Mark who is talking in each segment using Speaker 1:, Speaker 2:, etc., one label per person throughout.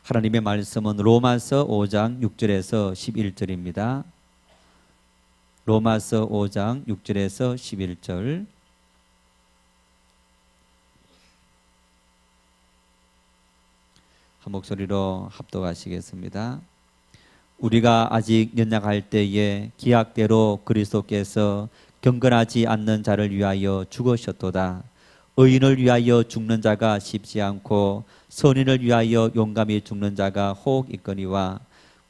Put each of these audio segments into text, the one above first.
Speaker 1: 하나님의 말씀은 로마서 5장 6절에서 11절입니다. 로마서 5장 6절에서 11절. 한 목소리로 합독하시겠습니다. 우리가 아직 연약할 때에 기약대로 그리스도께서 경건하지 않는 자를 위하여 죽으셨도다. 의인을 위하여 죽는 자가 쉽지 않고 선인을 위하여 용감히 죽는 자가 혹 있거니와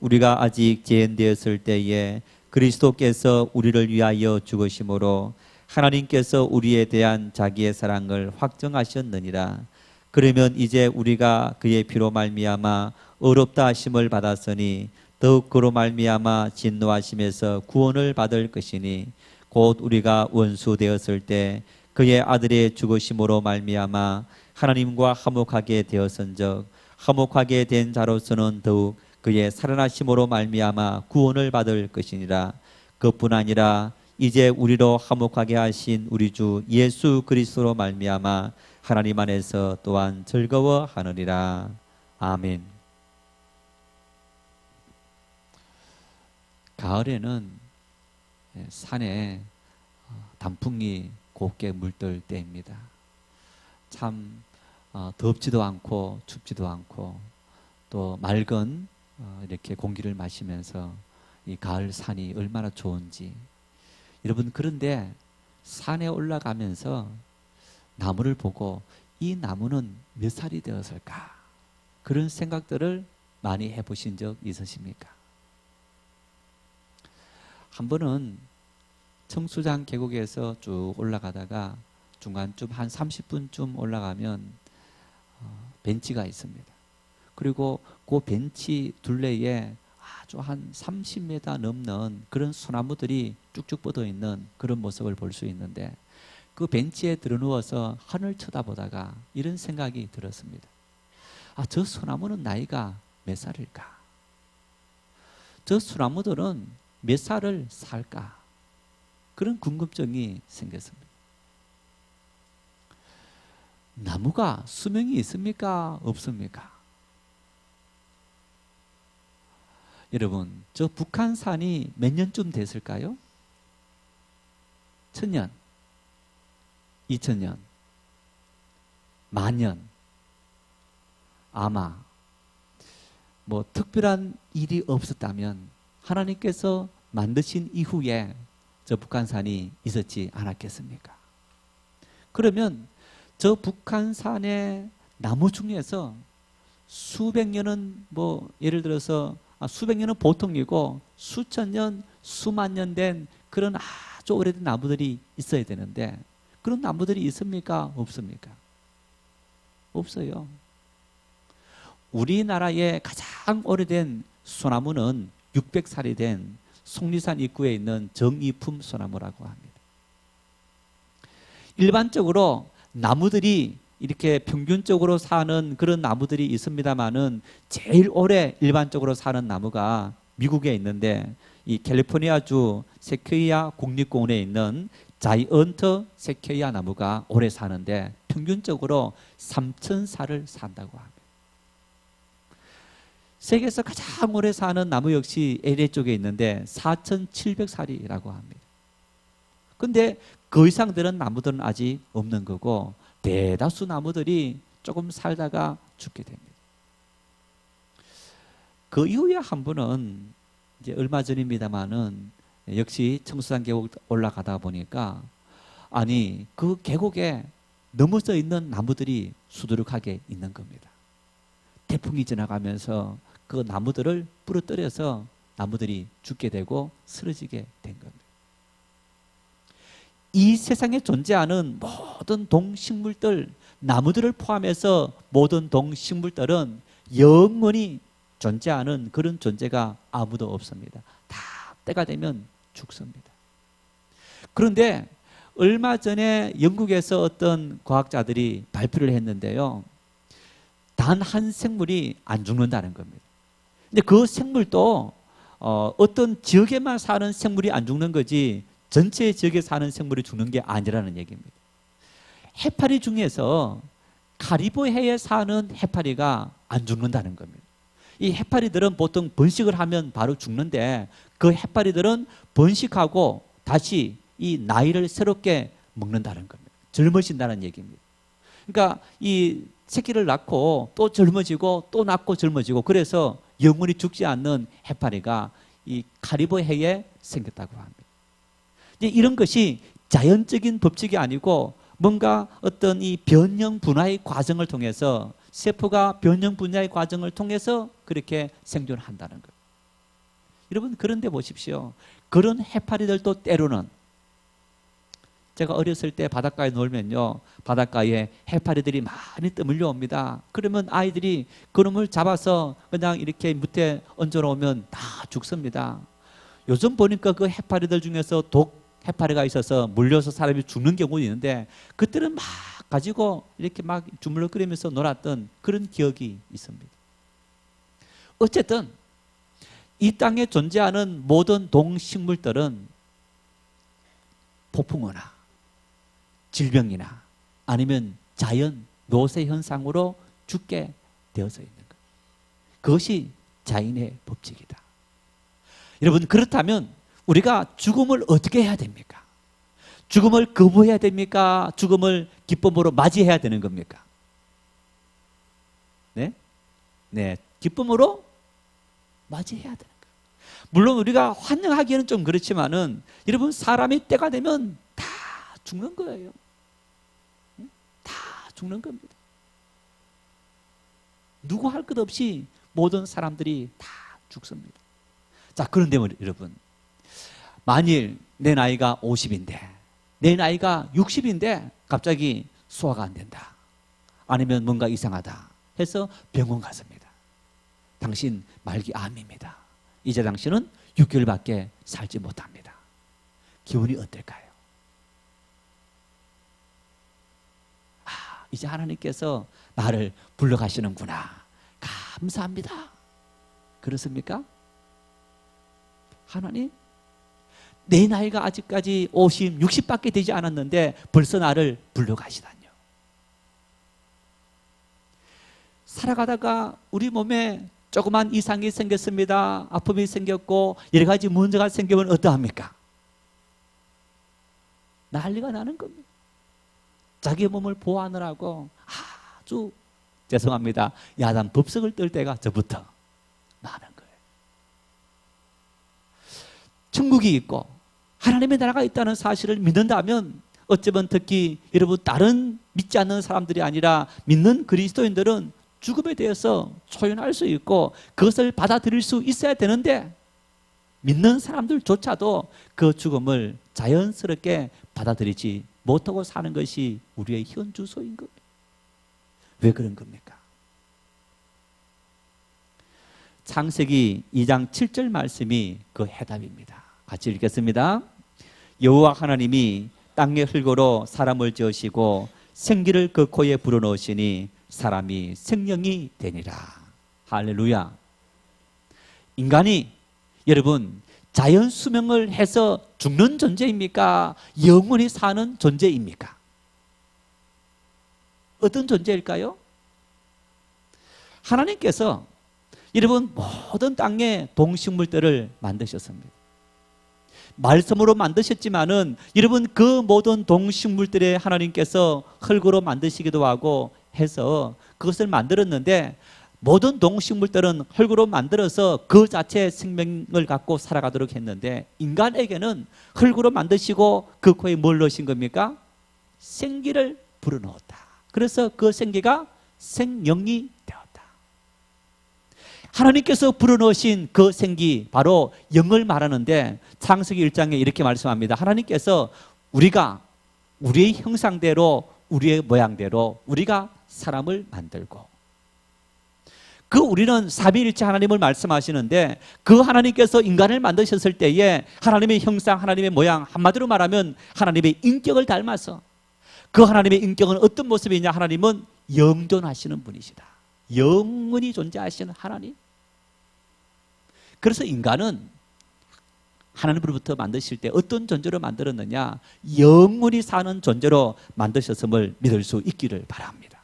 Speaker 1: 우리가 아직 죄인되었을 때에 그리스도께서 우리를 위하여 죽으심으로 하나님께서 우리에 대한 자기의 사랑을 확정하셨느니라. 그러면 이제 우리가 그의 피로 말미암아 의롭다 하심을 받았으니 더욱 그로 말미암아 진노하심에서 구원을 받을 것이니 곧 우리가 원수 되었을 때 그의 아들의 죽으심으로 말미암아 하나님과 화목하게 되었은즉 화목하게 된 자로서는 더욱 그의 살아나심으로 말미암아 구원을 받을 것이니라. 그뿐 아니라 이제 우리로 화목하게 하신 우리 주 예수 그리스도로 말미암아 하나님 안에서 또한 즐거워하느니라. 아멘. 가을에는 산에 단풍이 곱게 물들 때입니다. 참 덥지도 않고 춥지도 않고 또 맑은 이렇게 공기를 마시면서 이 가을 산이 얼마나 좋은지. 여러분, 그런데 산에 올라가면서 나무를 보고 이 나무는 몇 살이 되었을까? 그런 생각들을 많이 해보신 적 있으십니까? 한 번은 청수장 계곡에서 쭉 올라가다가 중간쯤 한 30분쯤 올라가면 벤치가 있습니다. 그리고 그 벤치 둘레에 아주 한 30m 넘는 그런 소나무들이 쭉쭉 뻗어 있는 그런 모습을 볼 수 있는데 그 벤치에 들어누워서 하늘 쳐다보다가 이런 생각이 들었습니다. 저 소나무는 나이가 몇 살일까? 저 소나무들은 몇 살을 살까? 그런 궁금증이 생겼습니다. 나무가 수명이 있습니까? 없습니까? 여러분, 저 북한산이 몇 년쯤 됐을까요? 1000년, 2000년, 만년. 아마 뭐 특별한 일이 없었다면 하나님께서 만드신 이후에 저 북한산이 있었지 않았겠습니까? 그러면 저 북한산의 나무 중에서 수백 년은 뭐 예를 들어서 수백 년은 보통이고 수천 년, 수만 년 된 그런 아주 오래된 나무들이 있어야 되는데 그런 나무들이 있습니까? 없습니까? 없어요. 우리나라의 가장 오래된 소나무는 600살이 된 속리산 입구에 있는 정이품 소나무라고 합니다. 일반적으로 나무들이 이렇게 평균적으로 사는 그런 나무들이 있습니다만은 제일 오래 일반적으로 사는 나무가 미국에 있는데 이 캘리포니아주 세퀘이아 국립공원에 있는 자이언트 세퀘이아 나무가 오래 사는데 평균적으로 3000살을 산다고 합니다. 세계에서 가장 오래 사는 나무 역시 LA 쪽에 있는데 4700살이라고 합니다. 근데 그 이상 되는 나무들은 아직 없는 거고 대다수 나무들이 조금 살다가 죽게 됩니다. 그 이후에 한 분은 이제 얼마 전입니다만은 역시 청수산 계곡 올라가다 보니까 아니 그 계곡에 넘어져 있는 나무들이 수두룩하게 있는 겁니다. 태풍이 지나가면서 그 나무들을 부러뜨려서 나무들이 죽게 되고 쓰러지게 된 겁니다. 이 세상에 존재하는 모든 동식물들, 나무들을 포함해서 모든 동식물들은 영원히 존재하는 그런 존재가 아무도 없습니다. 다 때가 되면 죽습니다. 그런데 얼마 전에 영국에서 어떤 과학자들이 발표를 했는데요. 단 한 생물이 안 죽는다는 겁니다. 근데 그 생물도 어떤 지역에만 사는 생물이 안 죽는 거지 전체 지역에 사는 생물이 죽는 게 아니라는 얘기입니다. 해파리 중에서 카리브해에 사는 해파리가 안 죽는다는 겁니다. 이 해파리들은 보통 번식을 하면 바로 죽는데 그 해파리들은 번식하고 다시 이 나이를 새롭게 먹는다는 겁니다. 젊어진다는 얘기입니다. 그러니까 이 새끼를 낳고 또 젊어지고 또 낳고 젊어지고 그래서 영원히 죽지 않는 해파리가 이 카리브 해에 생겼다고 합니다. 이제 이런 것이 자연적인 법칙이 아니고 뭔가 어떤 이 변형 분화의 과정을 통해서 세포가 변형 분화의 과정을 통해서 그렇게 생존한다는 거예요. 여러분 그런데 보십시오. 그런 해파리들도 때로는 제가 어렸을 때 바닷가에 놀면요, 바닷가에 해파리들이 많이 떠밀려 옵니다. 그러면 아이들이 그놈을 잡아서 그냥 이렇게 무태 얹어 놓으면 다 죽습니다. 요즘 보니까 그 해파리들 중에서 독 해파리가 있어서 물려서 사람이 죽는 경우도 있는데 그때는 막 가지고 이렇게 막 주물럭거리면서 놀았던 그런 기억이 있습니다. 어쨌든 이 땅에 존재하는 모든 동식물들은 폭풍우나 질병이나 아니면 자연 노쇠 현상으로 죽게 되어서 있는 것. 그것이 자연의 법칙이다. 여러분 그렇다면 우리가 죽음을 어떻게 해야 됩니까? 죽음을 거부해야 됩니까? 죽음을 기쁨으로 맞이해야 되는 겁니까? 네? 네, 기쁨으로 맞이해야 되는 거예요. 물론 우리가 환영하기에는 좀 그렇지만은 여러분 사람이 때가 되면 다 죽는 거예요. 다 죽는 겁니다. 누구 할 것 없이 모든 사람들이 다 죽습니다. 자, 그런데 여러분 만일 내 나이가 50인데 내 나이가 60인데 갑자기 소화가 안 된다. 아니면 뭔가 이상하다 해서 병원 갔습니다. 당신 말기 암입니다. 이제 당신은 6개월밖에 살지 못합니다. 기분이 어떨까요? 이제 하나님께서 나를 불러가시는구나. 감사합니다. 그렇습니까? 하나님? 내 나이가 아직까지 50, 60밖에 되지 않았는데 벌써 나를 불러가시다뇨. 살아가다가 우리 몸에 조그만 이상이 생겼습니다. 아픔이 생겼고 여러 가지 문제가 생기면 어떠합니까? 난리가 나는 겁니다. 자기 몸을 보호하느라고 아주 죄송합니다. 야단 법석을 떨 때가 저부터 나는 거예요. 천국이 있고 하나님의 나라가 있다는 사실을 믿는다면 어쩌면 특히 여러분 다른 믿지 않는 사람들이 아니라 믿는 그리스도인들은 죽음에 대해서 초연할 수 있고 그것을 받아들일 수 있어야 되는데 믿는 사람들조차도 그 죽음을 자연스럽게 받아들이지 못하고 사는 것이 우리의 현주소인 겁니다. 왜 그런 겁니까? 창세기 2장 7절 말씀이 그 해답입니다. 같이 읽겠습니다. 여호와 하나님이 땅의 흙으로 사람을 지으시고 생기를 그 코에 불어넣으시니 사람이 생명이 되니라. 할렐루야. 인간이 여러분 자연 수명을 해서 죽는 존재입니까? 영원히 사는 존재입니까? 어떤 존재일까요? 하나님께서 여러분 모든 땅의 동식물들을 만드셨습니다. 말씀으로 만드셨지만은 여러분 그 모든 동식물들의 하나님께서 흙으로 만드시기도 하고 해서 그것을 만들었는데 모든 동식물들은 흙으로 만들어서 그 자체의 생명을 갖고 살아가도록 했는데 인간에게는 흙으로 만드시고 그 코에 뭘 넣으신 겁니까? 생기를 불어넣었다. 그래서 그 생기가 생명이 되었다. 하나님께서 불어넣으신 그 생기 바로 영을 말하는데 창세기 1장에 이렇게 말씀합니다. 하나님께서 우리가 우리의 형상대로 우리의 모양대로 우리가 사람을 만들고 그 우리는 삼위일체 하나님을 말씀하시는데 그 하나님께서 인간을 만드셨을 때에 하나님의 형상, 하나님의 모양 한마디로 말하면 하나님의 인격을 닮아서 그 하나님의 인격은 어떤 모습이냐? 하나님은 영존하시는 분이시다. 영원히 존재하시는 하나님. 그래서 인간은 하나님으로부터 만드실 때 어떤 존재로 만들었느냐? 영원히 사는 존재로 만드셨음을 믿을 수 있기를 바랍니다.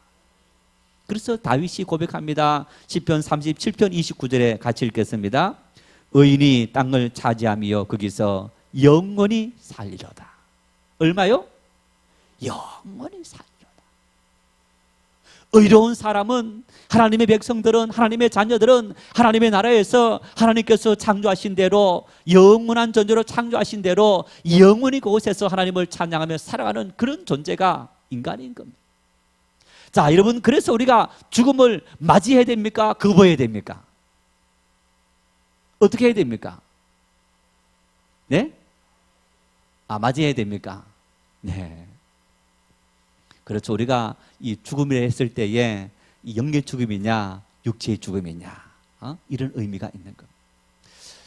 Speaker 1: 그래서 다윗이 고백합니다. 시편 37편 29절에 같이 읽겠습니다. 의인이 땅을 차지하며 거기서 영원히 살리로다. 얼마요? 영원히 살리로다. 의로운 사람은, 하나님의 백성들은, 하나님의 자녀들은 하나님의 나라에서 하나님께서 창조하신 대로, 영원한 존재로 창조하신 대로 영원히 그곳에서 하나님을 찬양하며 살아가는 그런 존재가 인간인 겁니다. 자, 여러분, 그래서 우리가 죽음을 맞이해야 됩니까? 거부해야 됩니까? 어떻게 해야 됩니까? 네? 맞이해야 됩니까? 네. 그렇죠. 우리가 이 죽음이라 했을 때에 이 영의 죽음이냐, 육체의 죽음이냐, 이런 의미가 있는 겁니다.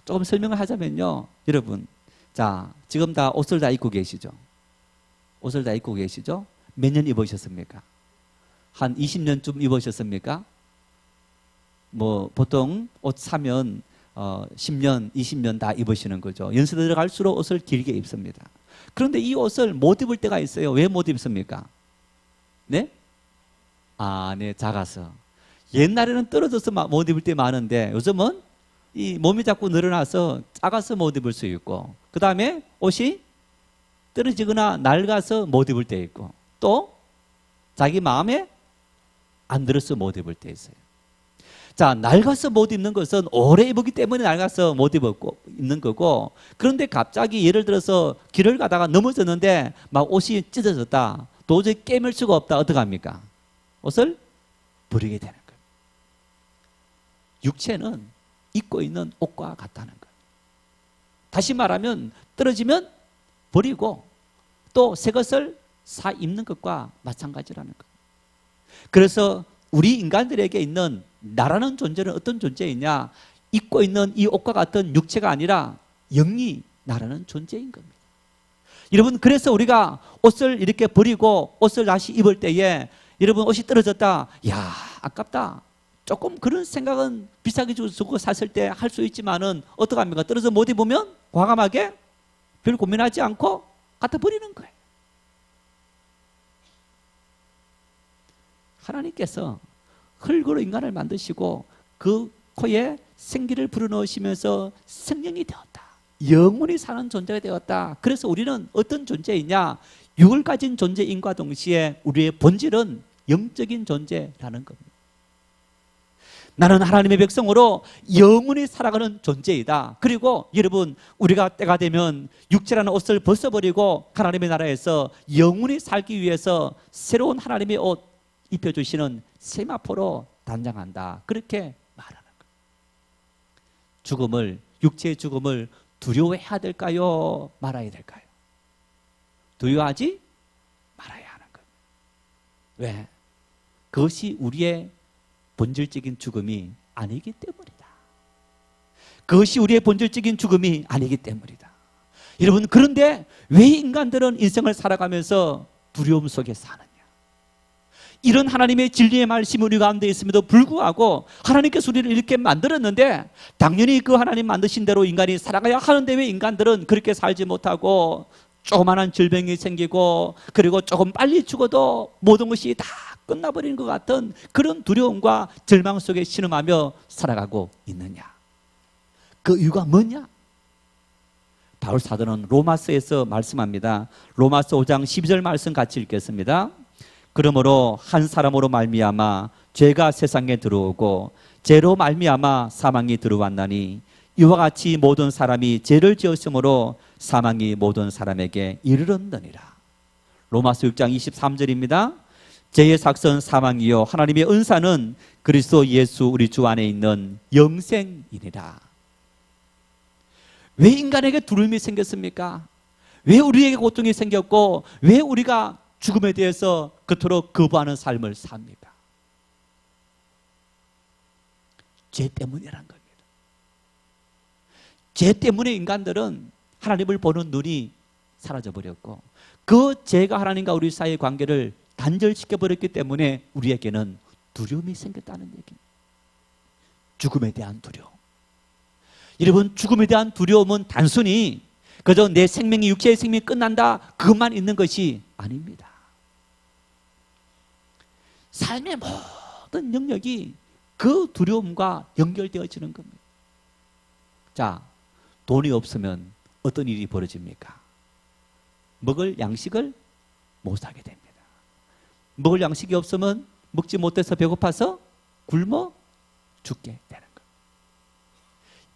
Speaker 1: 조금 설명을 하자면요, 여러분, 자, 지금 다 옷을 다 입고 계시죠? 옷을 다 입고 계시죠? 몇 년 입으셨습니까? 한 20년쯤 입으셨습니까? 뭐 보통 옷 사면 10년, 20년 다 입으시는 거죠. 연세 들어갈수록 옷을 길게 입습니다. 그런데 이 옷을 못 입을 때가 있어요. 왜 못 입습니까? 네? 네, 작아서. 옛날에는 떨어져서 못 입을 때 많은데 요즘은 이 몸이 자꾸 늘어나서 작아서 못 입을 수 있고, 그 다음에 옷이 떨어지거나 낡아서 못 입을 때 있고, 또 자기 마음에 안 들어서 못 입을 때 있어요. 자, 낡아서 못 입는 것은 오래 입었기 때문에 낡아서 못 입는 거고, 그런데 갑자기 예를 들어서 길을 가다가 넘어졌는데 막 옷이 찢어졌다, 도저히 깨물 수가 없다, 어떡합니까? 옷을 버리게 되는 거예요. 육체는 입고 있는 옷과 같다는 거예요. 다시 말하면 떨어지면 버리고 또 새 것을 사 입는 것과 마찬가지라는 거예요. 그래서 우리 인간들에게 있는 나라는 존재는 어떤 존재이냐? 입고 있는 이 옷과 같은 육체가 아니라 영이 나라는 존재인 겁니다. 여러분, 그래서 우리가 옷을 이렇게 버리고 옷을 다시 입을 때에 여러분 옷이 떨어졌다, 야, 아깝다, 조금 그런 생각은 비싸게 주고 샀을 때 할 수 있지만은 어떡합니까? 떨어져 못 입으면 과감하게 별 고민하지 않고 갖다 버리는 거예요. 하나님께서 흙으로 인간을 만드시고 그 코에 생기를 불어넣으시면서 생명이 되었다, 영원히 사는 존재가 되었다. 그래서 우리는 어떤 존재이냐? 육을 가진 존재인과 동시에 우리의 본질은 영적인 존재라는 겁니다. 나는 하나님의 백성으로 영원히 살아가는 존재이다. 그리고 여러분, 우리가 때가 되면 육체라는 옷을 벗어버리고 하나님의 나라에서 영원히 살기 위해서 새로운 하나님의 옷 입혀주시는 세마포로 단장한다, 그렇게 말하는 거예요. 죽음을, 육체의 죽음을 두려워해야 될까요? 말아야 될까요? 두려워하지 말아야 하는 거예요. 왜? 그것이 우리의 본질적인 죽음이 아니기 때문이다. 그것이 우리의 본질적인 죽음이 아니기 때문이다. 여러분, 그런데 왜 인간들은 인생을 살아가면서 두려움 속에 사느냐? 이런 하나님의 진리의 말씀이 우리 가운데 있음에도 불구하고 하나님께서 우리를 이렇게 만들었는데 당연히 그 하나님 만드신 대로 인간이 살아가야 하는데 왜 인간들은 그렇게 살지 못하고 조그마한 질병이 생기고 그리고 조금 빨리 죽어도 모든 것이 다 끝나버리는 것 같은 그런 두려움과 절망 속에 신음하며 살아가고 있느냐? 그 이유가 뭐냐? 바울 사도는 로마서에서 말씀합니다. 로마서 5장 12절 말씀 같이 읽겠습니다. 그러므로 한 사람으로 말미암아 죄가 세상에 들어오고 죄로 말미암아 사망이 들어왔나니 이와 같이 모든 사람이 죄를 지었으므로 사망이 모든 사람에게 이르렀느니라. 로마서 6장 23절입니다. 죄의 삭선 사망이요 하나님의 은사는 그리스도 예수 우리 주 안에 있는 영생이니라. 왜 인간에게 두려움이 생겼습니까? 왜 우리에게 고통이 생겼고 왜 우리가 죽음에 대해서 그토록 거부하는 삶을 삽니까? 죄 때문이란 겁니다. 죄 때문에 인간들은 하나님을 보는 눈이 사라져버렸고 그 죄가 하나님과 우리 사이의 관계를 단절시켜버렸기 때문에 우리에게는 두려움이 생겼다는 얘기입니다. 죽음에 대한 두려움. 여러분, 죽음에 대한 두려움은 단순히 그저 내 생명이, 육체의 생명이 끝난다, 그것만 있는 것이 아닙니다. 삶의 모든 영역이 그 두려움과 연결되어지는 겁니다. 자, 돈이 없으면 어떤 일이 벌어집니까? 먹을 양식을 못 사게 됩니다. 먹을 양식이 없으면 먹지 못해서 배고파서 굶어 죽게 되는 거예요.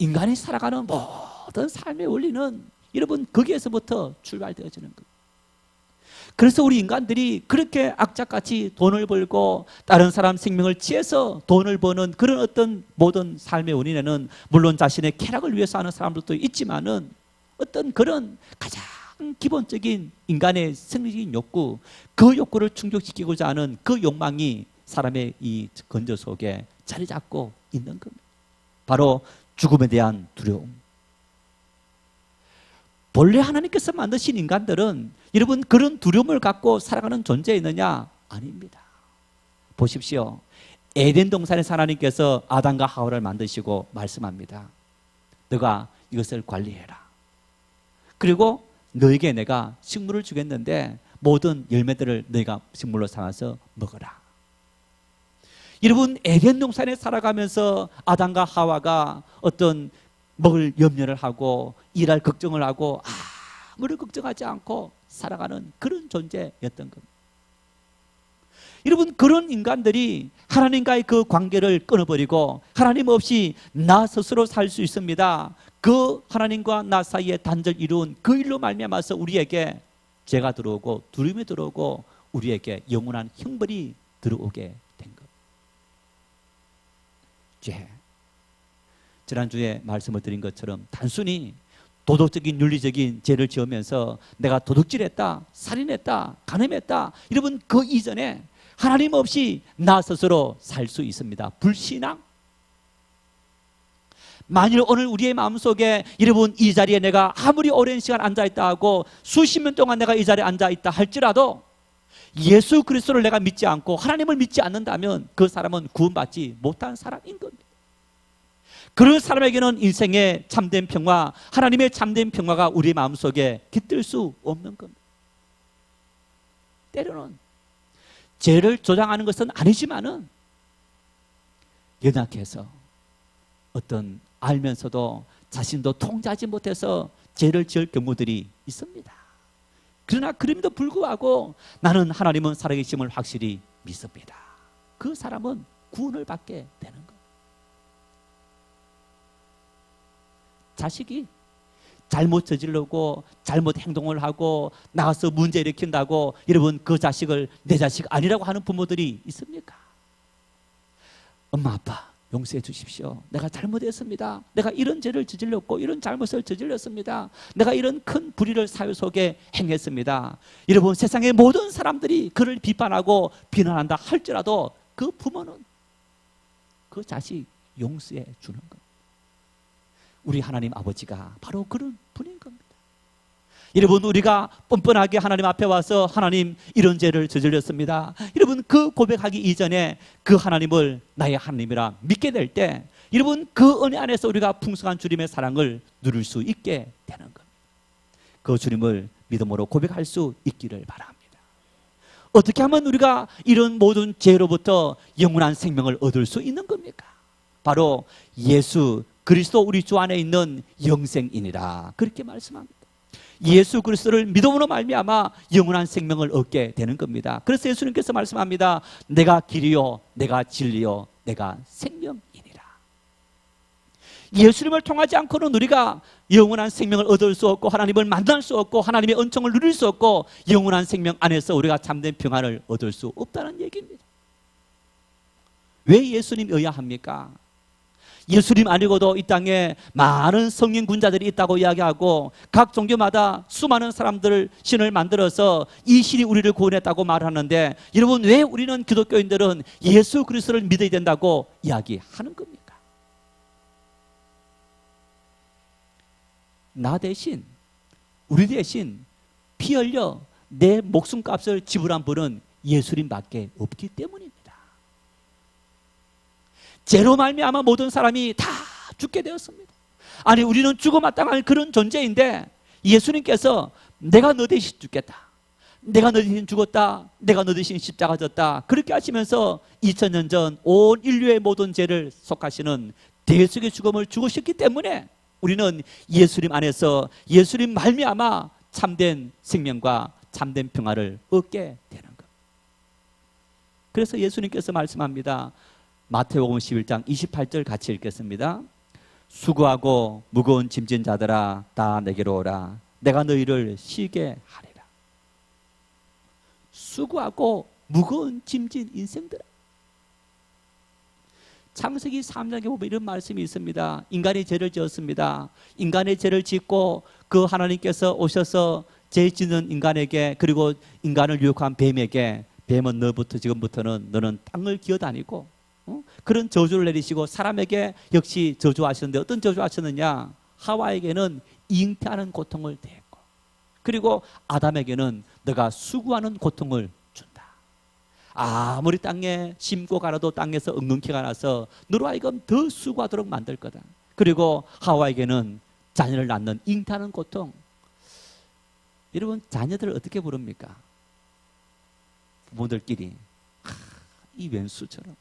Speaker 1: 인간이 살아가는 모든 삶의 원리는 여러분 거기에서부터 출발되어지는 거예요. 그래서 우리 인간들이 그렇게 악착같이 돈을 벌고 다른 사람 생명을 취해서 돈을 버는 그런 어떤 모든 삶의 원인에는 물론 자신의 쾌락을 위해서 하는 사람들도 있지만은 어떤 그런 가장 기본적인 인간의 생리적인 욕구, 그 욕구를 충족시키고자 하는 그 욕망이 사람의 이 건조 속에 자리 잡고 있는 겁니다. 바로 죽음에 대한 두려움. 본래 하나님께서 만드신 인간들은 여러분 그런 두려움을 갖고 살아가는 존재였느냐? 아닙니다. 보십시오. 에덴 동산에서 하나님께서 아담과 하와를 만드시고 말씀합니다. 너가 이것을 관리해라. 그리고 너에게 내가 식물을 주겠는데 모든 열매들을 너희가 식물로 삼아서 먹어라. 여러분 에덴 동산에 살아가면서 아담과 하와가 어떤 먹을 염려를 하고 일할 걱정을 하고 아무를 걱정하지 않고 살아가는 그런 존재였던 겁니다. 여러분 그런 인간들이 하나님과의 그 관계를 끊어버리고 하나님 없이 나 스스로 살 수 있습니다. 그 하나님과 나 사이에 단절 이루은 그 일로 말미암아서 우리에게 죄가 들어오고 두려움이 들어오고 우리에게 영원한 형벌이 들어오게 된 겁니다. 죄. 지난주에 말씀을 드린 것처럼 단순히 도덕적인 윤리적인 죄를 지으면서 내가 도둑질했다, 살인했다, 간음했다, 여러분 그 이전에 하나님 없이 나 스스로 살 수 있습니다. 불신앙. 만일 오늘 우리의 마음속에 여러분 이 자리에 내가 아무리 오랜 시간 앉아있다 하고 수십 년 동안 내가 이 자리에 앉아있다 할지라도 예수 그리스도를 내가 믿지 않고 하나님을 믿지 않는다면 그 사람은 구원받지 못한 사람인 겁니다. 그런 사람에게는 인생의 참된 평화, 하나님의 참된 평화가 우리 마음속에 깃들 수 없는 겁니다. 때로는 죄를 조장하는 것은 아니지만은 연약해서 어떤 알면서도 자신도 통제하지 못해서 죄를 지을 경우들이 있습니다. 그러나 그럼에도 불구하고 나는 하나님은 살아계심을 확실히 믿습니다. 그 사람은 구원을 받게 되는 겁니다. 자식이 잘못 저지르고 잘못 행동을 하고 나가서 문제 일으킨다고 여러분 그 자식을 내 자식 아니라고 하는 부모들이 있습니까? 엄마 아빠 용서해 주십시오. 내가 잘못했습니다. 내가 이런 죄를 저질렀고 이런 잘못을 저질렀습니다. 내가 이런 큰 불의를 사회 속에 행했습니다. 여러분 세상의 모든 사람들이 그를 비판하고 비난한다 할지라도 그 부모는 그 자식 용서해 주는 겁니다. 우리 하나님 아버지가 바로 그런 분인 겁니다. 여러분 우리가 뻔뻔하게 하나님 앞에 와서 하나님 이런 죄를 저질렀습니다. 여러분 그 고백하기 이전에 그 하나님을 나의 하나님이라 믿게 될 때 여러분 그 은혜 안에서 우리가 풍성한 주님의 사랑을 누릴 수 있게 되는 겁니다. 그 주님을 믿음으로 고백할 수 있기를 바랍니다. 어떻게 하면 우리가 이런 모든 죄로부터 영원한 생명을 얻을 수 있는 겁니까? 바로 예수 그리스도 우리 주 안에 있는 영생이니라 그렇게 말씀합니다. 예수 그리스도를 믿음으로 말미암아 영원한 생명을 얻게 되는 겁니다. 그래서 예수님께서 말씀합니다. 내가 길이요 내가 진리요 내가 생명이니라. 예수님을 통하지 않고는 우리가 영원한 생명을 얻을 수 없고 하나님을 만날 수 없고 하나님의 은총을 누릴 수 없고 영원한 생명 안에서 우리가 참된 평안을 얻을 수 없다는 얘기입니다. 왜 예수님이어야 합니까? 예수님 아니고도 이 땅에 많은 성령 군자들이 있다고 이야기하고 각 종교마다 수많은 사람들을 신을 만들어서 이 신이 우리를 구원했다고 말하는데 여러분 왜 우리는 기독교인들은 예수 그리스도를 믿어야 된다고 이야기하는 겁니까? 나 대신 우리 대신 피 흘려 내 목숨값을 지불한 분은 예수님밖에 없기 때문입니다. 죄로 말미암아 모든 사람이 다 죽게 되었습니다. 아니 우리는 죽어 마땅할 그런 존재인데 예수님께서 내가 너 대신 죽겠다. 내가 너 대신 죽었다, 내가 너 대신 십자가 졌다, 그렇게 하시면서 2000년 전 온 인류의 모든 죄를 속하시는 대속의 죽음을 죽으셨기 때문에 우리는 예수님 안에서 예수님 말미암아 참된 생명과 참된 평화를 얻게 되는 것. 그래서 예수님께서 말씀합니다. 마태복음 11장 28절 같이 읽겠습니다. 수고하고 무거운 짐진 자들아 다 내게로 오라. 내가 너희를 쉬게 하리라. 수고하고 무거운 짐진 인생들아. 창세기 3장에 보면 이런 말씀이 있습니다. 인간이 죄를 지었습니다. 인간의 죄를 짓고 그 하나님께서 오셔서 죄 짓는 인간에게, 그리고 인간을 유혹한 뱀에게, 뱀은 너부터 지금부터는 너는 땅을 기어다니고 그런 저주를 내리시고 사람에게 역시 저주하셨는데 어떤 저주하셨느냐? 하와에게는 잉태하는 고통을 대했고, 그리고 아담에게는 너가 수고하는 고통을 준다. 아무리 땅에 심고 갈아도 땅에서 엉겅퀴가 나서 너로 하여금 더 수고하도록 만들 거다. 그리고 하와에게는 자녀를 낳는 잉태하는 고통. 여러분, 자녀들을 어떻게 부릅니까? 부모들끼리 이 왼수처럼,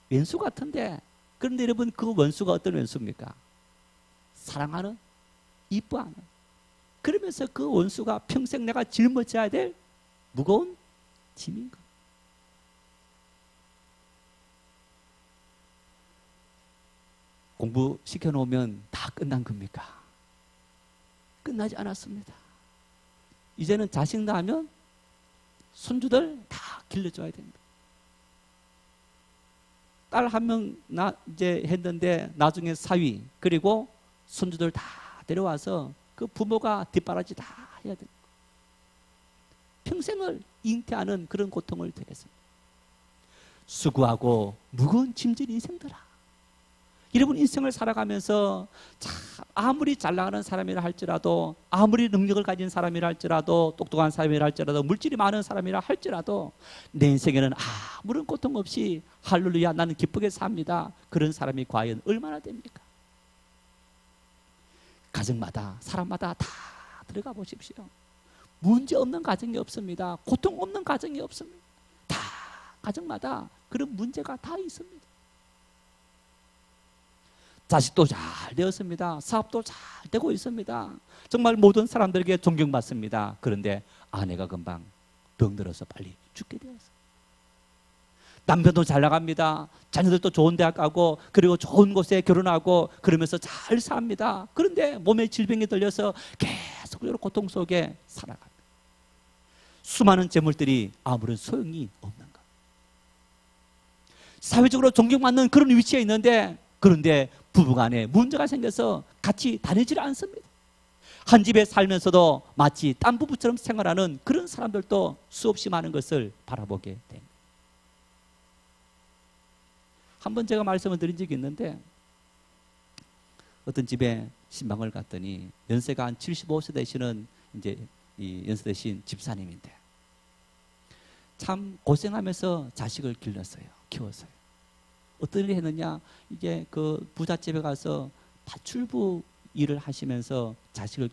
Speaker 1: 왼수 같은데, 그런데 여러분 그 원수가 어떤 왼수입니까? 사랑하는, 이뻐하는. 그러면서 그 원수가 평생 내가 짊어져야 될 무거운 짐인 것. 공부 시켜놓으면 다 끝난 겁니까? 끝나지 않았습니다. 이제는 자식 낳으면 손주들 다 길러줘야 됩니다. 딸 한 명 이제 했는데 나중에 사위, 그리고 손주들 다 데려와서 그 부모가 뒷바라지 다 해야 됩니다. 평생을 잉태하는 그런 고통을 되겠습니다. 수고하고 무거운 짐진 인생들아. 여러분, 인생을 살아가면서 참 아무리 잘 나가는 사람이라 할지라도, 아무리 능력을 가진 사람이라 할지라도, 똑똑한 사람이라 할지라도, 물질이 많은 사람이라 할지라도 내 인생에는 아무런 고통 없이 할렐루야 나는 기쁘게 삽니다, 그런 사람이 과연 얼마나 됩니까? 가정마다, 사람마다 다 들어가 보십시오. 문제 없는 가정이 없습니다. 고통 없는 가정이 없습니다. 다 가정마다 그런 문제가 다 있습니다. 자식도 잘 되었습니다. 사업도 잘 되고 있습니다. 정말 모든 사람들에게 존경받습니다. 그런데 아내가 금방 병 들어서 빨리 죽게 되었어요. 남편도 잘 나갑니다. 자녀들도 좋은 대학 가고, 그리고 좋은 곳에 결혼하고, 그러면서 잘 삽니다. 그런데 몸에 질병이 들려서 계속적으로 고통 속에 살아갑니다. 수많은 재물들이 아무런 소용이 없는 것. 사회적으로 존경받는 그런 위치에 있는데, 그런데 부부간에 문제가 생겨서 같이 다니질 않습니다. 한 집에 살면서도 마치 딴 부부처럼 생활하는 그런 사람들도 수없이 많은 것을 바라보게 됩니다. 한번 제가 말씀을 드린 적이 있는데, 어떤 집에 신방을 갔더니 연세가 한 75세 되시는 이제 이 연세 되신 집사님인데 참 고생하면서 자식을 키웠어요. 어떤 일을 했느냐, 이게 그 부잣집에 가서 파출부 일을 하시면서 자식을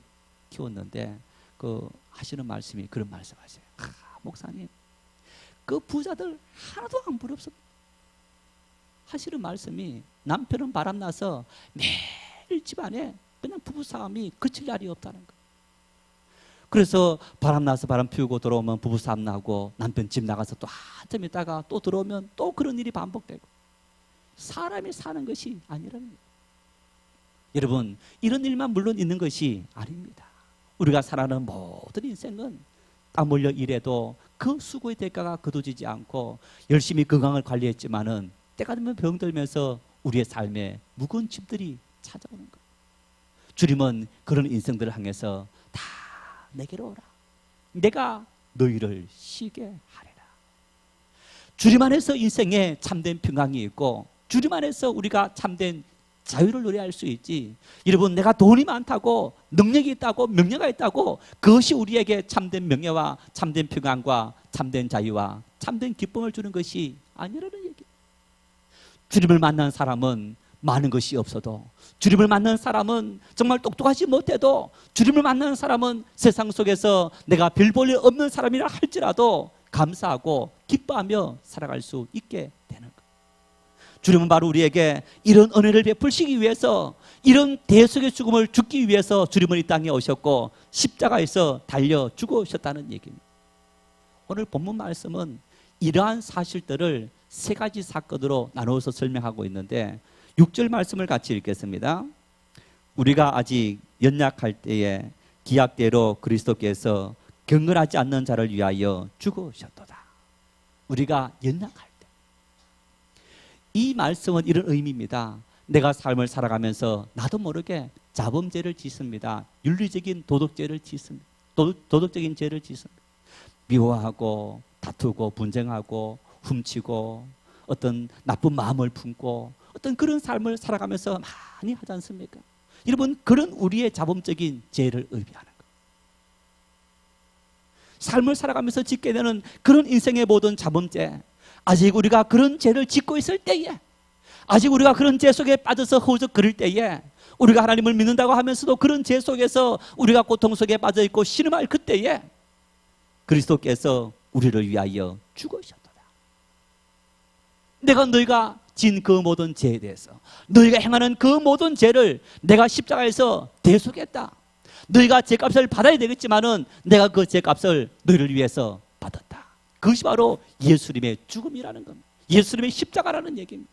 Speaker 1: 키웠는데, 그 하시는 말씀이 그런 말씀하세요. 목사님, 그 부자들 하나도 안 부럽습니다. 하시는 말씀이, 남편은 바람나서 매일 집안에 그냥 부부싸움이 그칠 날이 없다는 거예요. 그래서 바람나서 바람 피우고 들어오면 부부싸움 나고, 남편 집 나가서 또 한참 있다가 또 들어오면 또 그런 일이 반복되고, 사람이 사는 것이 아니라는 거예요. 여러분, 이런 일만 물론 있는 것이 아닙니다. 우리가 살아가는 모든 인생은 땀 흘려 일해도 그 수고의 대가가 거두지지 않고, 열심히 건강을 관리했지만은 때가 되면 병들면서 우리의 삶에 무거운 짐들이 찾아오는 거예요. 주님은 그런 인생들을 향해서 다 내게로 오라. 내가 너희를 쉬게 하리라. 주님 안에서 인생에 참된 평강이 있고, 주님 안에서 우리가 참된 자유를 노래할 수 있지. 여러분, 내가 돈이 많다고, 능력이 있다고, 명예가 있다고 그것이 우리에게 참된 명예와 참된 평안과 참된 자유와 참된 기쁨을 주는 것이 아니라는 얘기예요. 주님을 만난 사람은
Speaker 2: 많은 것이 없어도, 주님을 만난 사람은 정말 똑똑하지 못해도, 주님을 만나는 사람은 세상 속에서 내가 별 볼 일 없는 사람이라 할지라도 감사하고 기뻐하며 살아갈 수 있게 되는 것. 주님은 바로 우리에게 이런 은혜를 베푸시기 위해서, 이런 대속의 죽음을 죽기 위해서 주님은 이 땅에 오셨고 십자가에서 달려 죽으셨다는 얘기입니다. 오늘 본문 말씀은 이러한 사실들을 세 가지 사건으로 나누어서 설명하고 있는데, 6절 말씀을 같이 읽겠습니다. 우리가 아직 연약할 때에 기약대로 그리스도께서 경건하지 않는 자를 위하여 죽으셨도다. 우리가 연약할 때. 이 말씀은 이런 의미입니다. 내가 삶을 살아가면서 나도 모르게 자범죄를 짓습니다. 윤리적인 도덕죄를 짓습니다. 도덕적인 죄를 짓습니다. 미워하고 다투고 분쟁하고 훔치고 어떤 나쁜 마음을 품고 어떤 그런 삶을 살아가면서 많이 하지 않습니까? 여러분, 그런 우리의 자범적인 죄를 의미하는 거예요. 삶을 살아가면서 짓게 되는 그런 인생의 모든 자범죄, 아직 우리가 그런 죄를 짓고 있을 때에, 아직 우리가 그런 죄 속에 빠져서 허우적거릴 때에, 우리가 하나님을 믿는다고 하면서도 그런 죄 속에서 우리가 고통 속에 빠져 있고 신음할 그때에 그리스도께서 우리를 위하여 죽으셨도다. 내가 너희가 진 그 모든 죄에 대해서, 너희가 행하는 그 모든 죄를 내가 십자가에서 대속했다. 너희가 죄값을 받아야 되겠지만은 내가 그 죄값을 너희를 위해서 받았다. 그것이 바로 예수님의 죽음이라는 겁니다. 예수님의 십자가라는 얘기입니다.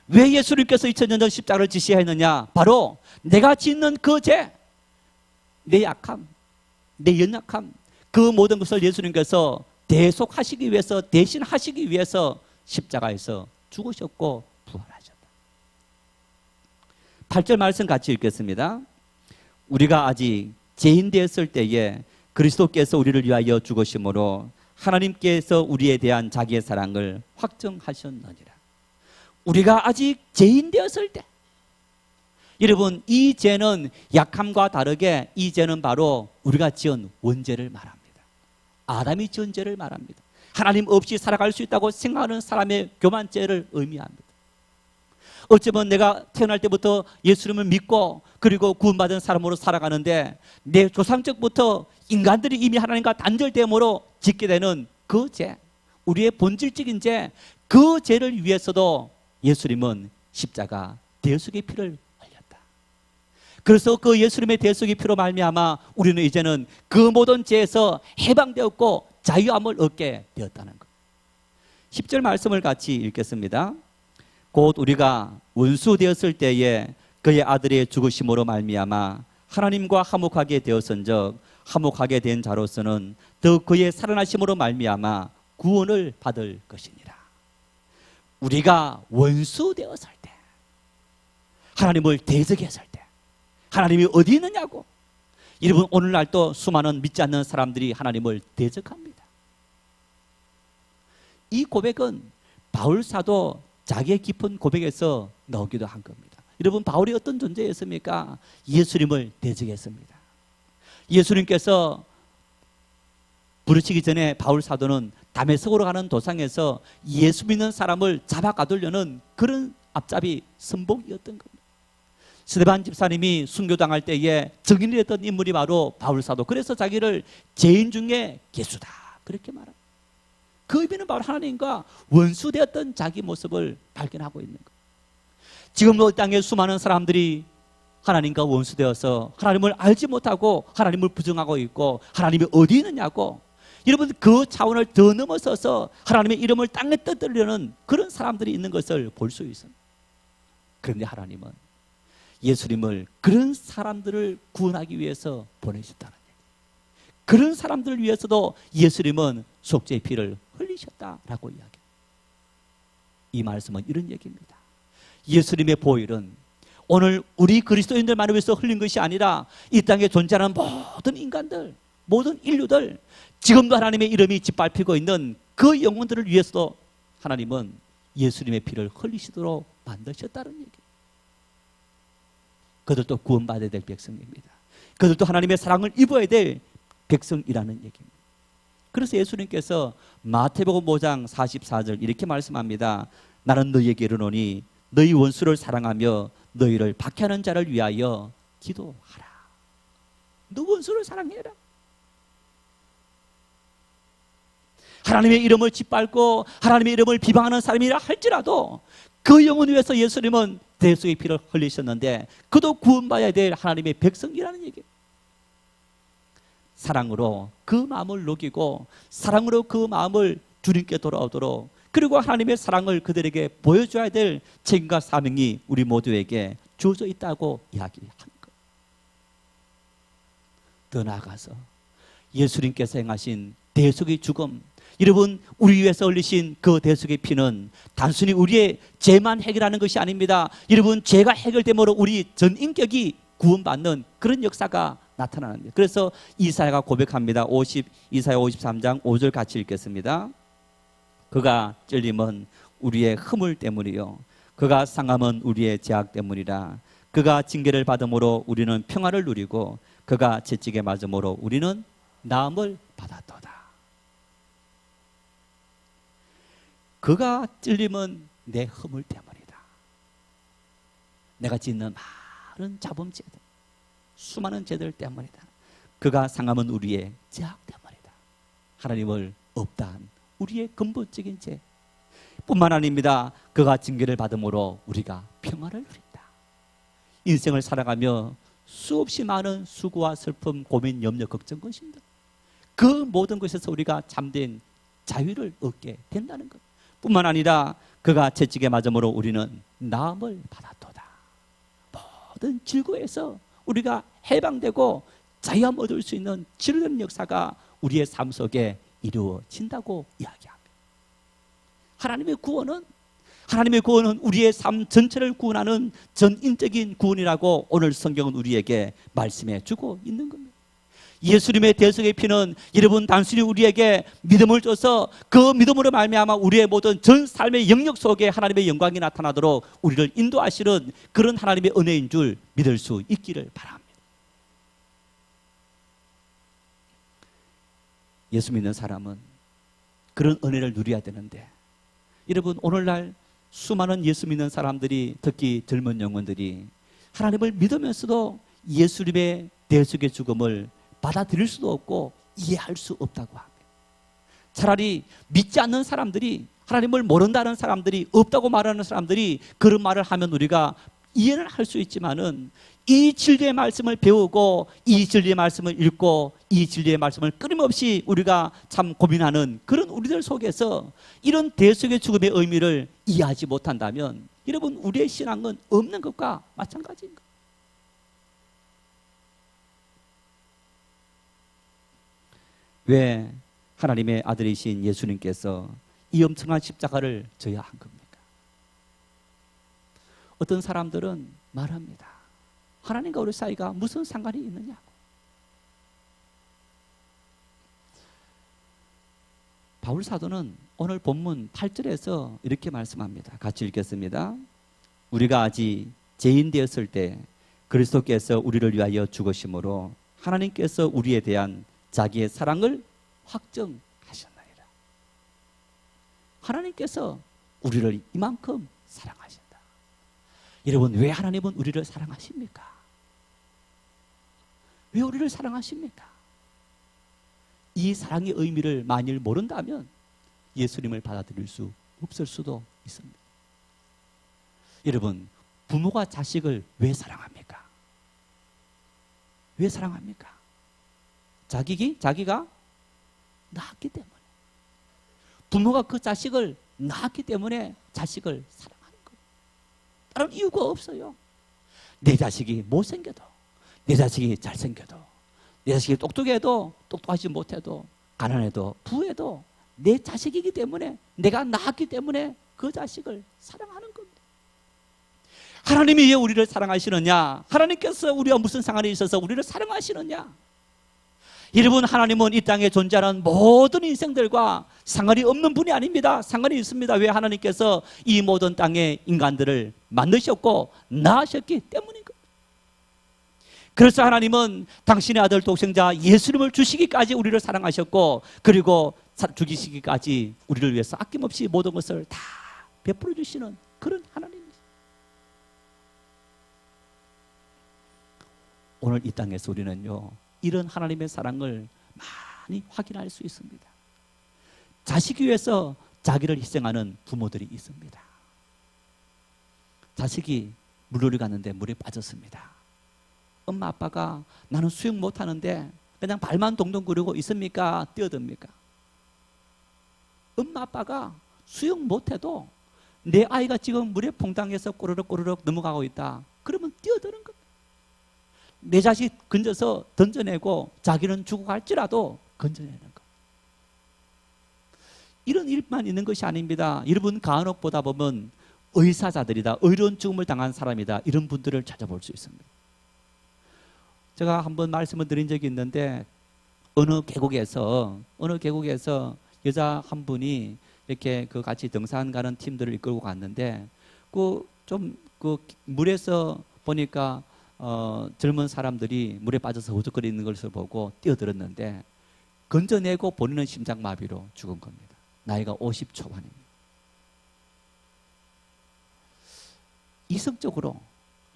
Speaker 2: 왜 예수님께서 2000년 전 십자가를 지셔야 했느냐? 바로 내가 짓는 그 죄, 내 약함, 내 연약함, 그 모든 것을 예수님께서 대속하시기 위해서, 대신하시기 위해서 십자가에서 죽으셨고 부활하셨다. 8절 말씀 같이 읽겠습니다. 우리가 아직 죄인 되었을 때에 그리스도께서 우리를 위하여 죽으심으로 하나님께서 우리에 대한 자기의 사랑을 확정하셨느니라. 우리가 아직 죄인 되었을 때, 여러분, 이 죄는 약함과 다르게 이 죄는 바로 우리가 지은 원죄를 말합니다. 아담이 지은 죄를 말합니다. 하나님 없이 살아갈 수 있다고 생각하는 사람의 교만죄를 의미합니다. 어쩌면 내가 태어날 때부터 예수님을 믿고 그리고 구원받은 사람으로 살아가는데, 내 조상적부터 인간들이 이미 하나님과 단절됨으로 짓게 되는 그 죄, 우리의 본질적인 죄, 그 죄를 위해서도 예수님은 십자가 대속의 피를 흘렸다. 그래서 그 예수님의 대속의 피로 말미암아 우리는 이제는 그 모든 죄에서 해방되었고 자유함을 얻게 되었다는 것. 10절 말씀을 같이 읽겠습니다. 곧 우리가 원수 되었을 때에 그의 아들의 죽으심으로 말미암아 하나님과 화목하게 되었은즉 화목하게 된 자로서는 더 그의 살아나심으로 말미암아 구원을 받을 것이니라. 우리가 원수 되었을 때, 하나님을 대적했을 때, 하나님이 어디 있느냐고. 여러분, 오늘날도 수많은 믿지 않는 사람들이 하나님을 대적합니다. 이 고백은 바울 사도 자기의 깊은 고백에서 나오기도 한 겁니다. 여러분, 바울이 어떤 존재였습니까? 예수님을 대적했습니다. 예수님께서 부르시기 전에 바울 사도는 다메섹으로 가는 도상에서 예수 믿는 사람을 잡아 가두려는 그런 앞잡이 선봉이었던 겁니다. 스데반 집사님이 순교당할 때에 증인이 됐던 인물이 바로 바울 사도. 그래서 자기를 죄인 중에 개수다 그렇게 말합니다. 그 의미는 바로 하나님과 원수되었던 자기 모습을 발견하고 있는 거예요. 지금도 이 땅에 수많은 사람들이 하나님과 원수되어서 하나님을 알지 못하고 하나님을 부정하고 있고 하나님이 어디 있느냐고, 여러분, 그 차원을 더 넘어서서 하나님의 이름을 땅에 떠들려는 그런 사람들이 있는 것을 볼 수 있습니다. 그런데 하나님은 예수님을 그런 사람들을 구원하기 위해서 보내셨다는 얘기예요. 그런 사람들을 위해서도 예수님은 속죄의 피를 흘리셨다라고 이야기합니다. 이 말씀은 이런 얘기입니다. 예수님의 보혈은 오늘 우리 그리스도인들만을 위해서 흘린 것이 아니라 이 땅에 존재하는 모든 인간들, 모든 인류들, 지금도 하나님의 이름이 짓밟히고 있는 그 영혼들을 위해서도 하나님은 예수님의 피를 흘리시도록 만드셨다는 얘기예요. 그들도 구원받아야 될 백성입니다. 그들도 하나님의 사랑을 입어야 될 백성이라는 얘기입니다. 그래서 예수님께서 마태복음 5장 44절 이렇게 말씀합니다. 나는 너희에게 이르노니 너희 원수를 사랑하며 너희를 박해하는 자를 위하여 기도하라. 너 원수를 사랑해라. 하나님의 이름을 짓밟고 하나님의 이름을 비방하는 사람이라 할지라도 그 영혼 위해서 예수님은 대속의 피를 흘리셨는데 그도 구원받아야 될 하나님의 백성이라는 얘기예요. 사랑으로 그 마음을 녹이고 사랑으로 그 마음을 주님께 돌아오도록, 그리고 하나님의 사랑을 그들에게 보여줘야 될 책임과 사명이 우리 모두에게 주어져 있다고 이야기하는 것. 더 나아가서 예수님께서 행하신 대속의 죽음, 여러분, 우리 위해서 흘리신 그 대속의 피는 단순히 우리의 죄만 해결하는 것이 아닙니다. 여러분, 죄가 해결됨으로 우리 전 인격이 구원받는 그런 역사가 나타나는 거예요. 그래서 이사야가 고백합니다. 이사야 53장 5절 같이 읽겠습니다. 그가 찔림은 우리의 허물 때문이요 그가 상함은 우리의 죄악 때문이라. 그가 징계를 받음으로 우리는 평화를 누리고 그가 채찍에 맞음으로 우리는 나음을 받았도다. 그가 찔림은 내 허물 때문이다. 내가 짓는 많은 자범죄들, 수많은 죄들 때문이다. 그가 상함은 우리의 죄악 때문이다. 하나님을 없다한 우리의 근본적인 죄 뿐만 아닙니다. 그가 징계를 받음으로 우리가 평화를 누린다. 인생을 살아가며 수없이 많은 수고와 슬픔, 고민, 염려, 걱정, 것입니다. 그 모든 것에서 우리가 참된 자유를 얻게 된다는 것 뿐만 아니라 그가 채찍에 맞음으로 우리는 나음을 받았도다. 모든 질고에서 우리가 해방되고 자유함 얻을 수 있는 치료되는 역사가 우리의 삶 속에 이루어진다고 이야기합니다. 하나님의 구원은 우리의 삶 전체를 구원하는 전인적인 구원이라고 오늘 성경은 우리에게 말씀해 주고 있는 겁니다. 예수님의 대속의 피는 여러분 단순히 우리에게 믿음을 줘서 그 믿음으로 말미암아 우리의 모든 전 삶의 영역 속에 하나님의 영광이 나타나도록 우리를 인도하시는 그런 하나님의 은혜인 줄 믿을 수 있기를 바랍니다. 예수 믿는 사람은 그런 은혜를 누려야 되는데, 여러분 오늘날 수많은 예수 믿는 사람들이, 특히 젊은 영혼들이 하나님을 믿으면서도 예수님의 대속의 죽음을 받아들일 수도 없고 이해할 수 없다고 합니다. 차라리 믿지 않는 사람들이, 하나님을 모른다는 사람들이, 없다고 말하는 사람들이 그런 말을 하면 우리가 이해는 할 수 있지만은 이 진리의 말씀을 배우고 이 진리의 말씀을 읽고 이 진리의 말씀을 끊임없이 우리가 참 고민하는 그런 우리들 속에서 이런 대속의 죽음의 의미를 이해하지 못한다면 여러분 우리의 신앙은 없는 것과 마찬가지인 것. 왜 하나님의 아들이신 예수님께서 이 엄청난 십자가를 져야 한 겁니까? 어떤 사람들은 말합니다. 하나님과 우리 사이가 무슨 상관이 있느냐고. 바울 사도는 오늘 본문 8절에서 이렇게 말씀합니다. 같이 읽겠습니다. 우리가 아직 죄인 되었을 때 그리스도께서 우리를 위하여 죽으심으로 하나님께서 우리에 대한 자기의 사랑을 확정하셨나이다. 하나님께서 우리를 이만큼 사랑하신다. 여러분, 왜 하나님은 우리를 사랑하십니까? 왜 우리를 사랑하십니까? 이 사랑의 의미를 만일 모른다면 예수님을 받아들일 수 없을 수도 있습니다. 여러분, 부모가 자식을 왜 사랑합니까? 왜 사랑합니까? 자기가 낳았기 때문에. 부모가 그 자식을 낳았기 때문에 자식을 사랑하는 거예요. 다른 이유가 없어요. 내 자식이 못생겨도, 내 자식이 잘생겨도, 내 자식이 똑똑해도 똑똑하지 못해도, 가난해도 부해도 내 자식이기 때문에, 내가 낳았기 때문에 그 자식을 사랑하는 겁니다. 하나님이 왜 우리를 사랑하시느냐? 하나님께서 우리와 무슨 상관이 있어서 우리를 사랑하시느냐? 여러분, 하나님은 이 땅에 존재하는 모든 인생들과 상관이 없는 분이 아닙니다. 상관이 있습니다. 왜? 하나님께서 이 모든 땅의 인간들을 만드셨고 낳으셨기 때문인 겁니다. 그래서 하나님은 당신의 아들 독생자 예수님을 주시기까지 우리를 사랑하셨고, 그리고 죽이시기까지 우리를 위해서 아낌없이 모든 것을 다 베풀어 주시는 그런 하나님입니다. 오늘 이 땅에서 우리는요, 이런 하나님의 사랑을 많이 확인할 수 있습니다. 자식 위해서 자기를 희생하는 부모들이 있습니다. 자식이 물놀이 갔는데 물에 빠졌습니다. 엄마 아빠가 나는 수영 못하는데 그냥 발만 동동 구르고 있습니까? 뛰어듭니까? 엄마 아빠가 수영 못해도 내 아이가 지금 물에 퐁당해서 꼬르륵 꼬르륵 넘어가고 있다, 그러면 뛰어드는 겁니다. 내 자식 건져서 던져내고 자기는 죽어갈지라도 건져내는 것. 이런 일만 있는 것이 아닙니다. 여러분, 간혹 보다 보면 의사자들이다, 의로운 죽음을 당한 사람이다, 이런 분들을 찾아볼 수 있습니다. 제가 한번 말씀을 드린 적이 있는데, 어느 계곡에서 여자 한 분이 이렇게 그 같이 등산 가는 팀들을 이끌고 갔는데, 그 물에서 보니까 젊은 사람들이 물에 빠져서 허우적거리는 것을 보고 뛰어들었는데, 건져내고 본인은 심장마비로 죽은 겁니다. 나이가 50 초반입니다. 이성적으로,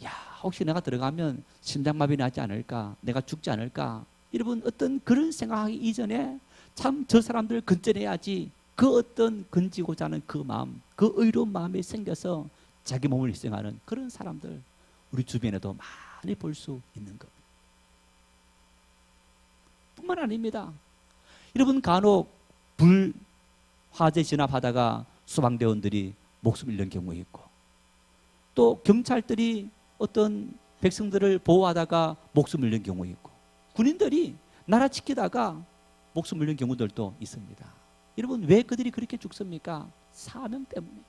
Speaker 2: 야, 혹시 내가 들어가면 심장마비 나지 않을까, 내가 죽지 않을까, 여러분, 어떤 그런 생각하기 이전에 참 저 사람들 건져내야지, 그 어떤 건지고자 하는 그 마음, 그 의로운 마음이 생겨서 자기 몸을 희생하는 그런 사람들, 우리 주변에도 많이 볼 수 있는 겁니다. 뿐만 아닙니다. 여러분, 간혹 화재 진압하다가 소방대원들이 목숨 잃는 경우 있고, 또 경찰들이 어떤 백성들을 보호하다가 목숨 잃는 경우 있고, 군인들이 나라 지키다가 목숨 잃는 경우들도 있습니다. 여러분, 왜 그들이 그렇게 죽습니까? 사명 때문에.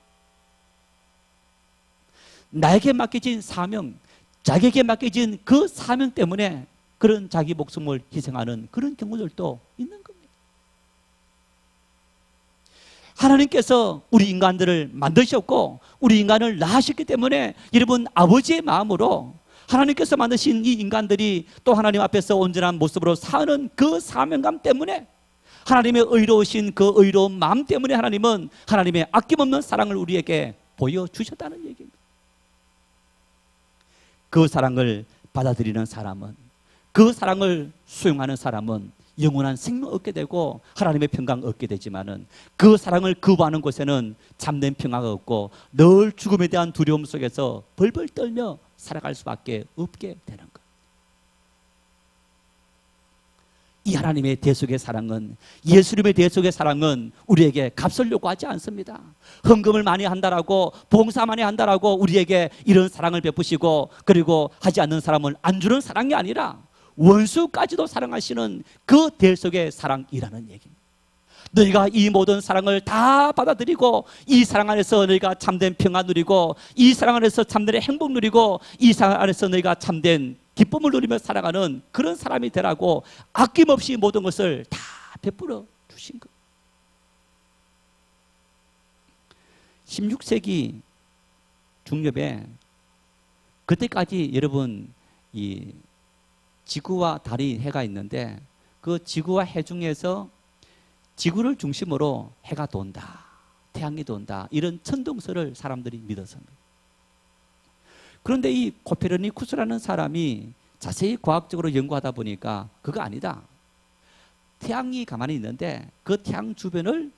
Speaker 2: 나에게 맡겨진 사명, 자기에게 맡겨진 그 사명 때문에 그런 자기 목숨을 희생하는 그런 경우들도 있는 겁니다. 하나님께서 우리 인간들을 만드셨고 우리 인간을 낳으셨기 때문에, 여러분, 아버지의 마음으로 하나님께서 만드신 이 인간들이 또 하나님 앞에서 온전한 모습으로 사는 그 사명감 때문에, 하나님의 의로우신 그 의로운 마음 때문에 하나님은 하나님의 아낌없는 사랑을 우리에게 보여주셨다는 얘기입니다. 그 사랑을 받아들이는 사람은, 그 사랑을 수용하는 사람은 영원한 생명 얻게 되고 하나님의 평강 얻게 되지만은, 그 사랑을 거부하는 곳에는 참된 평화가 없고 늘 죽음에 대한 두려움 속에서 벌벌 떨며 살아갈 수밖에 없게 되는 것. 이 하나님의 대속의 사랑은, 예수님의 대속의 사랑은 우리에게 값을 요구하지 않습니다. 헌금을 많이 한다라고, 봉사 많이 한다라고 우리에게 이런 사랑을 베푸시고, 그리고 하지 않는 사람을 안 주는 사랑이 아니라 원수까지도 사랑하시는 그 대속의 사랑이라는 얘기입니다. 너희가 이 모든 사랑을 다 받아들이고 이 사랑 안에서 너희가 참된 평화 누리고, 이 사랑 안에서 참된 행복 누리고, 이 사랑 안에서 너희가 참된 기쁨을 누리며 살아가는 그런 사람이 되라고 아낌없이 모든 것을 다 베풀어 주신 것. 16세기 중엽에, 그때까지 여러분, 이 지구와 달이, 해가 있는데, 그 지구와 해 중에서 지구를 중심으로 해가 돈다, 태양이 돈다, 이런 천동설을 사람들이 믿었습니다. 그런데 이 코페르니쿠스라는 사람이 자세히 과학적으로 연구하다 보니까 그거 아니다, 태양이 가만히 있는데 그 태양 주변을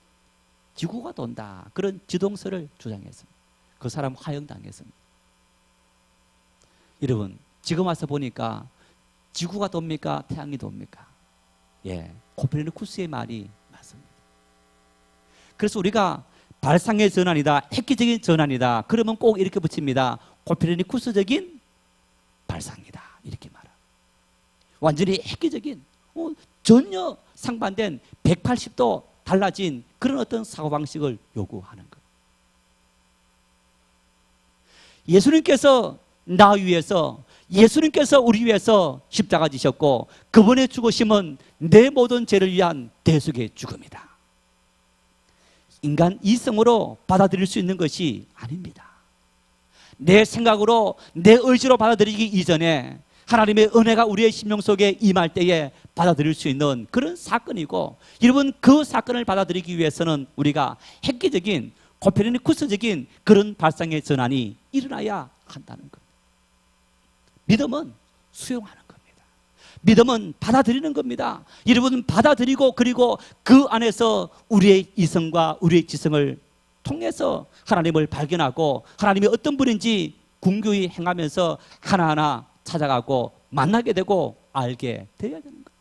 Speaker 2: 지구가 돈다, 그런 지동설을 주장했습니다. 그 사람 화형당했습니다. 여러분, 지금 와서 보니까 지구가 돕니까? 태양이 돕니까? 예, 코페르니쿠스의 말이 맞습니다. 그래서 우리가 발상의 전환이다, 획기적인 전환이다, 그러면 꼭 이렇게 붙입니다. 코페르니쿠스적인 발상이다, 이렇게 말합니다. 완전히 획기적인, 전혀 상반된 180도 달라진 그런 어떤 사고방식을 요구하는 것. 예수님께서 나 위해서, 예수님께서 우리 위해서 십자가 지셨고, 그분의 죽으심은 내 모든 죄를 위한 대속의 죽음이다. 인간 이성으로 받아들일 수 있는 것이 아닙니다. 내 생각으로, 내 의지로 받아들이기 이전에 하나님의 은혜가 우리의 심령 속에 임할 때에 받아들일 수 있는 그런 사건이고, 여러분, 그 사건을 받아들이기 위해서는 우리가 획기적인 코페르니쿠스적인 그런 발상의 전환이 일어나야 한다는 겁니다. 믿음은 수용하는 겁니다. 믿음은 받아들이는 겁니다. 여러분 받아들이고 그리고 그 안에서 우리의 이성과 우리의 지성을 통해서 하나님을 발견하고 하나님이 어떤 분인지 궁극히 행하면서 하나하나 찾아가고 만나게 되고 알게 되어야 되는 거예요.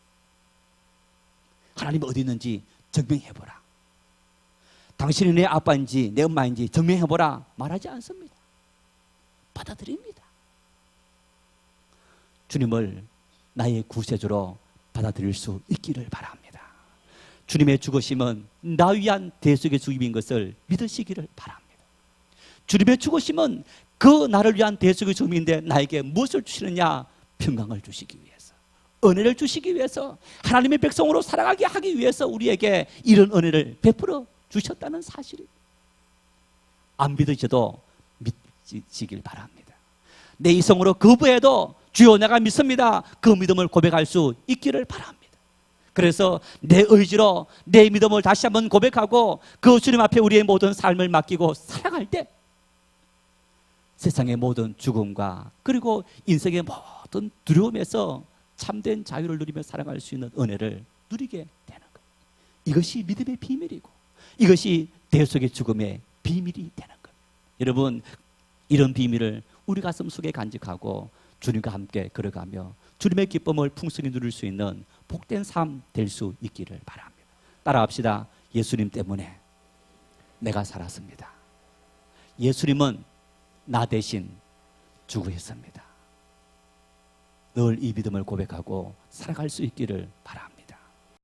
Speaker 2: 하나님이 어디 있는지 증명해보라. 당신이 내 아빠인지 내 엄마인지 증명해보라 말하지 않습니다. 받아들입니다. 주님을 나의 구세주로 받아들일 수 있기를 바랍니다. 주님의 죽으심은 나 위한 대속의 죽음인 것을 믿으시기를 바랍니다. 주님의 죽으심은 그 나를 위한 대속의 죽음인데 나에게 무엇을 주시느냐? 평강을 주시기 위해서, 은혜를 주시기 위해서, 하나님의 백성으로 살아가게 하기 위해서 우리에게 이런 은혜를 베풀어 주셨다는 사실이 안 믿으셔도 믿으시길 바랍니다. 내 이성으로 거부해도 주여 내가 믿습니다. 그 믿음을 고백할 수 있기를 바랍니다. 그래서 내 의지로 내 믿음을 다시 한번 고백하고 그 주님 앞에 우리의 모든 삶을 맡기고 살아갈 때 세상의 모든 죽음과 그리고 인생의 모든 두려움에서 참된 자유를 누리며 살아갈 수 있는 은혜를 누리게 되는 거예요. 이것이 믿음의 비밀이고 이것이 대속의 죽음의 비밀이 되는 거예요. 여러분 이런 비밀을 우리 가슴 속에 간직하고 주님과 함께 걸어가며 주님의 기쁨을 풍성히 누릴 수 있는 복된 삶 될 수 있기를 바랍니다. 따라합시다. 예수님 때문에 내가 살았습니다. 예수님은 나 대신 죽으셨습니다. 늘 이 믿음을 고백하고 살아갈 수 있기를 바랍니다.